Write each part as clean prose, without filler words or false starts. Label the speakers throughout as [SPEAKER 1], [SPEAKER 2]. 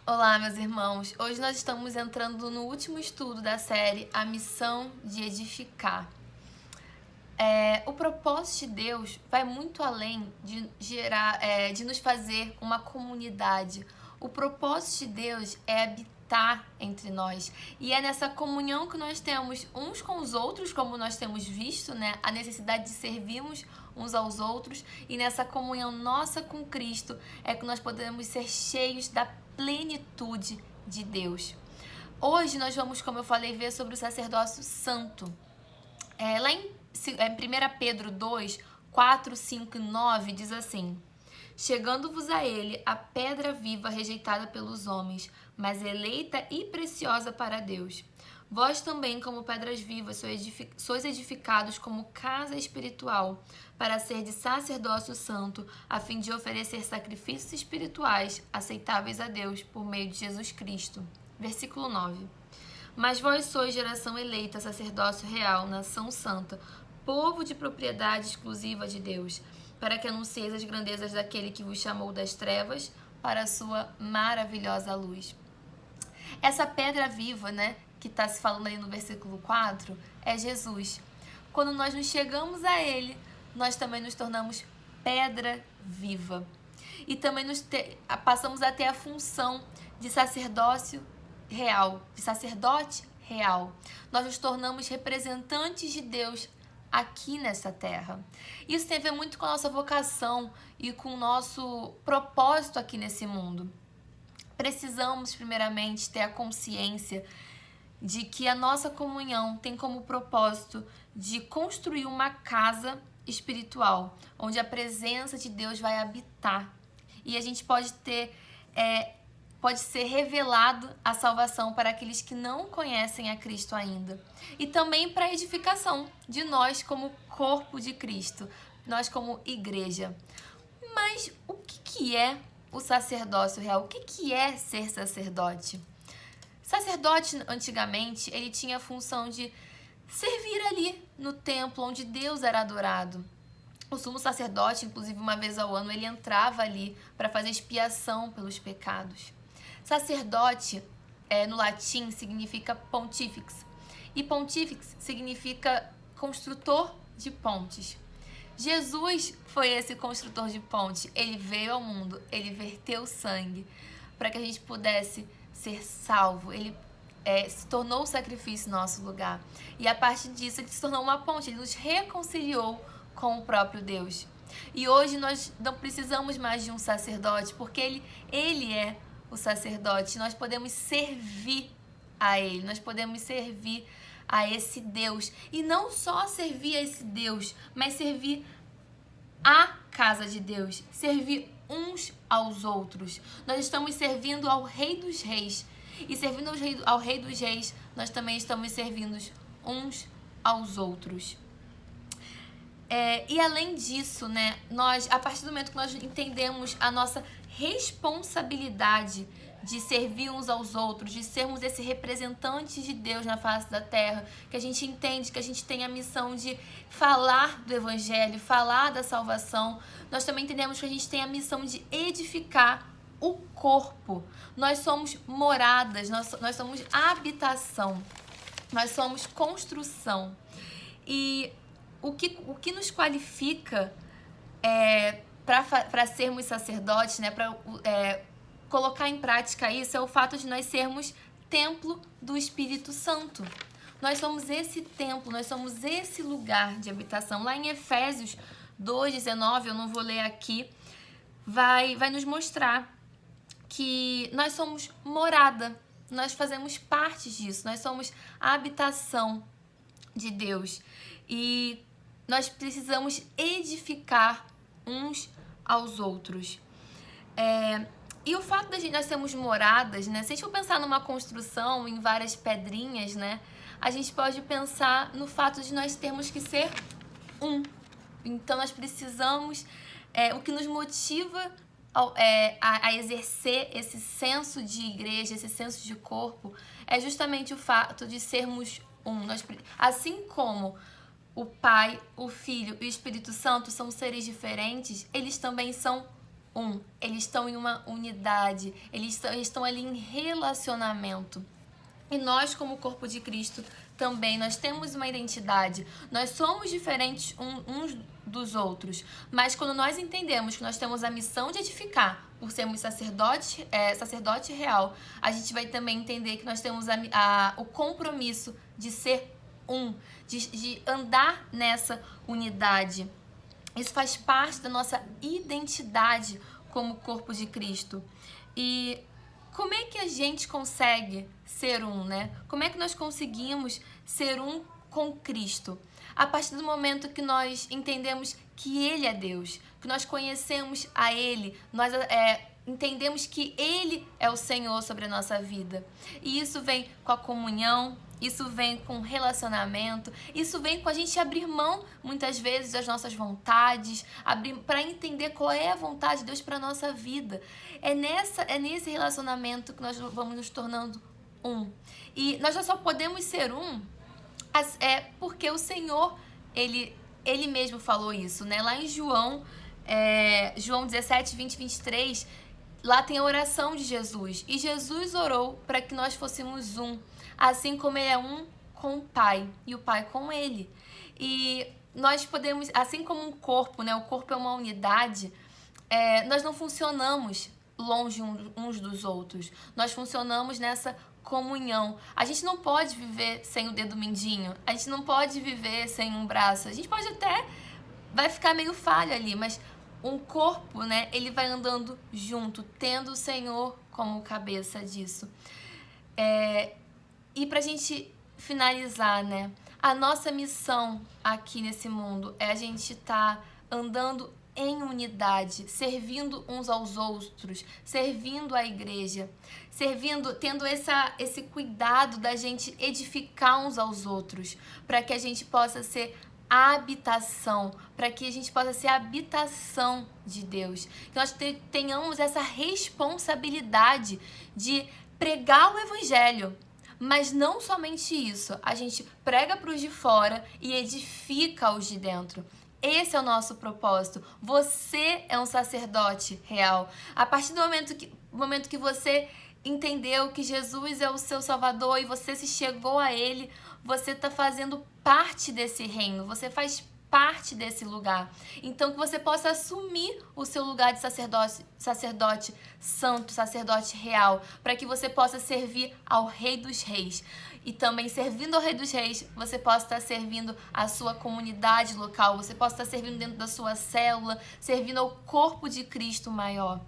[SPEAKER 1] Olá, meus irmãos. Hoje nós estamos entrando no último estudo da série A Missão de Edificar. O propósito de Deus vai muito além de de nos fazer uma comunidade. O propósito de Deus é habitar entre nós. E é nessa comunhão que nós temos uns com os outros, como nós temos visto, né? A necessidade de servirmos uns aos outros. E nessa comunhão nossa com Cristo é que nós podemos ser cheios da plenitude de Deus. Hoje nós vamos, como eu falei, ver sobre o sacerdócio santo. Lá em 1 Pedro 2, 4, 5 e 9 diz assim: Chegando-vos a ele a pedra viva rejeitada pelos homens, mas eleita e preciosa para Deus. Vós também, como pedras vivas, sois edificados como casa espiritual, para ser de sacerdócio santo, a fim de oferecer sacrifícios espirituais aceitáveis a Deus por meio de Jesus Cristo. Versículo 9. Mas vós sois geração eleita, sacerdócio real, nação santa, povo de propriedade exclusiva de Deus, para que anuncieis as grandezas daquele que vos chamou das trevas para a sua maravilhosa luz. Essa pedra viva, né, que está se falando ali no versículo 4, é Jesus. Quando nós nos chegamos a Ele, nós também nos tornamos pedra viva. E também passamos a ter a função de sacerdócio real, de sacerdote real. Nós nos tornamos representantes de Deus aqui nessa terra. Isso tem a ver muito com a nossa vocação e com o nosso propósito aqui nesse mundo. Precisamos, primeiramente, ter a consciência de que a nossa comunhão tem como propósito de construir uma casa espiritual, onde a presença de Deus vai habitar. E a gente pode ser revelado a salvação para aqueles que não conhecem a Cristo ainda. E também para a edificação de nós como corpo de Cristo, nós como igreja. Mas o que é o sacerdócio real? O que é ser sacerdote? Sacerdote, antigamente, ele tinha a função de servir ali no templo onde Deus era adorado. O sumo sacerdote, inclusive uma vez ao ano, ele entrava ali para fazer expiação pelos pecados. Sacerdote, no latim, significa pontifex. E pontifex significa construtor de pontes. Jesus foi esse construtor de ponte. Ele veio ao mundo, ele verteu sangue para que a gente pudesse ser salvo. Ele se tornou o sacrifício em nosso lugar. E a partir disso, ele se tornou uma ponte. Ele nos reconciliou com o próprio Deus. E hoje nós não precisamos mais de um sacerdote, porque ele é o sacerdote. Nós podemos servir a ele, nós podemos servir a esse Deus. E não só servir a esse Deus, mas servir a casa de Deus, servir uns aos outros. Nós estamos servindo ao Rei dos Reis. E servindo ao Rei dos Reis, nós também estamos servindo uns aos outros. E além disso, né, a partir do momento que nós entendemos a nossa responsabilidade de servir uns aos outros, de sermos esse representante de Deus na face da terra, que a gente entende que a gente tem a missão de falar do Evangelho, falar da salvação, nós também entendemos que a gente tem a missão de edificar o corpo. Nós somos moradas, nós somos habitação, nós somos construção. E o que nos qualifica para sermos sacerdotes, né, para colocar em prática isso, é o fato de nós sermos templo do Espírito Santo. Nós somos esse templo, nós somos esse lugar de habitação. Lá em Efésios 2:19, eu não vou ler aqui, vai nos mostrar que nós somos morada, nós fazemos parte disso, nós somos a habitação de Deus. E nós precisamos edificar uns aos outros. E o fato de nós sermos moradas, né? Se a gente for pensar numa construção, em várias pedrinhas, né? A gente pode pensar no fato de nós termos que ser um. Então, nós precisamos... o que nos motiva a exercer esse senso de igreja, esse senso de corpo, é justamente o fato de sermos um. Assim como o Pai, o Filho e o Espírito Santo são seres diferentes, eles também são Eles estão em uma unidade, eles estão ali em relacionamento. E nós, como corpo de Cristo, também, nós temos uma identidade. Nós somos diferentes uns dos outros. Mas quando nós entendemos que nós temos a missão de edificar, por sermos sacerdote real, a gente vai também entender que nós temos o compromisso de ser de andar nessa unidade. Isso faz parte da nossa identidade como corpo de Cristo. E como é que a gente consegue ser né? Como é que nós conseguimos ser com Cristo? A partir do momento que nós entendemos que Ele é Deus, que nós conhecemos a Ele, nós entendemos que Ele é o Senhor sobre a nossa vida. E isso vem com a comunhão, isso vem com relacionamento, isso vem com a gente abrir mão, muitas vezes, das nossas vontades, para entender qual é a vontade de Deus para a nossa vida. É nesse relacionamento que nós vamos nos tornando E nós só podemos ser porque o Senhor, Ele mesmo falou isso, né? Lá em João 17, 20, 23, lá tem a oração de Jesus. E Jesus orou para que nós fôssemos assim como Ele é com o Pai e o Pai com Ele. E nós podemos, assim como um corpo, né? O corpo é uma unidade, nós não funcionamos longe uns dos outros. Nós funcionamos nessa comunhão. A gente não pode viver sem o dedo mindinho. A gente não pode viver sem um braço. A gente pode vai ficar meio falho ali, mas um corpo, né? Ele vai andando junto, tendo o Senhor como cabeça disso. E pra gente finalizar, né? A nossa missão aqui nesse mundo é a gente estar andando em unidade, servindo uns aos outros, servindo a igreja, tendo esse cuidado da gente edificar uns aos outros, para que a gente possa ser habitação, para que a gente possa ser a habitação de Deus. Que nós tenhamos essa responsabilidade de pregar o evangelho. Mas não somente isso, a gente prega para os de fora e edifica os de dentro. Esse é o nosso propósito. Você é um sacerdote real. A partir do momento que você entendeu que Jesus é o seu Salvador e você se chegou a Ele, você está fazendo parte desse reino. Você faz parte desse lugar. Então, que você possa assumir o seu lugar de sacerdote santo, sacerdote real, para que você possa servir ao Rei dos Reis. E também, servindo ao Rei dos Reis, você possa estar servindo a sua comunidade local, você possa estar servindo dentro da sua célula, servindo ao corpo de Cristo maior.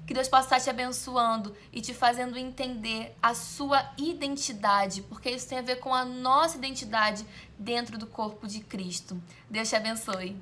[SPEAKER 1] Que Deus possa estar te abençoando e te fazendo entender a sua identidade, porque isso tem a ver com a nossa identidade dentro do corpo de Cristo. Deus te abençoe.